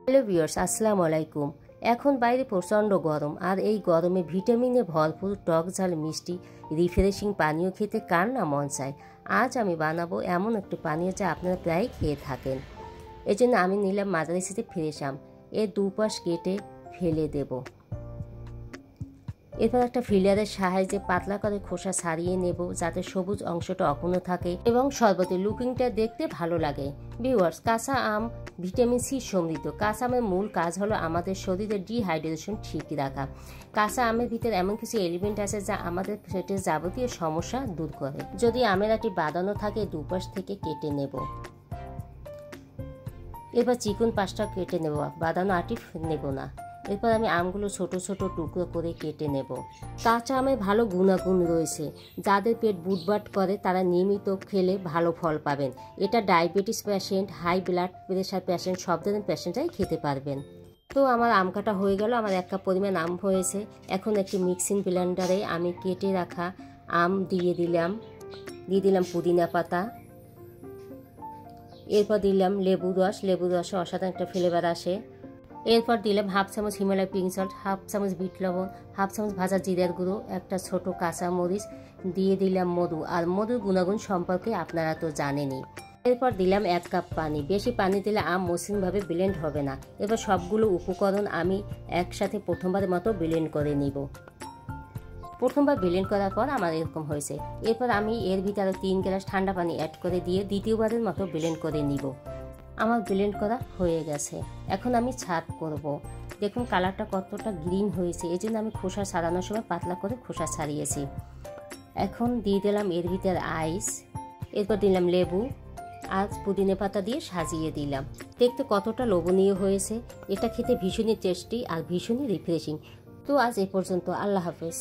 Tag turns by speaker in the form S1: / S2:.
S1: Hello viewers, আসসালামু আলাইকুম। এখন বাইরে প্রচণ্ড গরম, আর এই গরমে ভিটামিনে ভরপুর টক ঝাল মিষ্টি রিফ্রেশিং পানীয় খেতে কার না মন চায়। আজ আমি বানাবো এমন একটি পানীয় যা আপনারা প্রায় খেয়ে থাকেন। এই জন্য আমি নিলাম মাদারিসিতে ফ্রেশ আম। এর দুপাশ কেটে ফেলে দেব। এরপর একটা ফিলারের সাহায্যে পাতলা করে খোসা ছাড়িয়ে নেব, যাতে সবুজ অংশটা অক্ষুণ্ণ থাকে এবং শরবতের লুকিংটা দেখতে ভালো লাগে। ভিউয়ার্স, কাঁচা আম ভিটামিন সি সমৃদ্ধ। কাঁচা আমের মূল কাজ হলো আমাদের শরীরের ডিহাইড্রেশন ঠিক রাখা। কাঁচা আমের ভিতরে এমন কিছু এলিমেন্ট আছে যা আমাদের পেটের যাবতীয় সমস্যা দূর করে। যদি আমের আটি বাঁধানো থাকে, দুপাশ থেকে কেটে নেব। এবার চিকন পাশটা কেটে নেব, বাঁধানো আটি নেব না। এরপর আমি আমগুলো ছোট ছোট টুকরো করে কেটে নেব। কাঁচা আমে ভালো গুণাগুণ রয়েছে। যাদের পেট বুটবাট করে তারা নিয়মিত খেলে ভালো ফল পাবেন। এটা diabetes patient, high blood pressure patient, সব ধরনের পেশেন্টরাই খেতে পারবেন। তো আমার আম কাটা হয়ে গেল, আমার 1 কাপ পরিমাণ আম হয়েছে। এখন একটি মিক্সিং ব্লেন্ডারে আমি কেটে রাখা আম দিয়ে দিলাম পুদিনা পাতা। এরপর দিলাম লেবু রসে অসাধারণ একটা ফ্লেভার আসে। এরপর দিলাম হাফ চামচ হিমালয় পিঙ্ক সল্ট, হাফ চামচ বিট লবণ, হাফ চামচ ভাজা জিরার গুঁড়ো, একটা ছোট কাঁচা মরিচ, দিয়ে দিলাম মধু। আর মধুর গুণাগুণ সম্পর্কে আপনারা তো জানেনই। এরপর দিলাম 1 কাপ পানি। বেশি পানি দিলে আম মসৃণভাবে ব্লেন্ড হবে না। এবার সবগুলো উপকরণ আমি একসাথে প্রথমবারের মতো ব্লেন্ড করে নিব। প্রথমবার ব্লেন্ড করার পর আমার এরকম হয়েছে। এরপর আমি এর ভিতরে 3 গ্লাস ঠান্ডা পানি অ্যাড করে দিয়ে দ্বিতীয়বারের মতো ব্লেন্ড করে নিব। আমার ব্লেন্ড করা হয়ে গেছে। এখন আমি ছাদ করব। দেখুন কালারটা কতটা গ্রিন হয়েছে। এই জন্য আমি খোসা ছাড়ানোর সময় পাতলা করে খোসা ছাড়িয়েছি। এখন দিয়ে দিলাম এর ভিতরে আইস। এরপর দিলাম লেবু আর পুদিনা পাতা দিয়ে সাজিয়ে দিলাম। দেখতে কতটা লোভনীয় হয়েছে। এটা খেতে ভীষণই টেস্টি আর ভীষণই রিফ্রেশিং। তো আজ এ পর্যন্ত। আল্লাহ হাফেজ।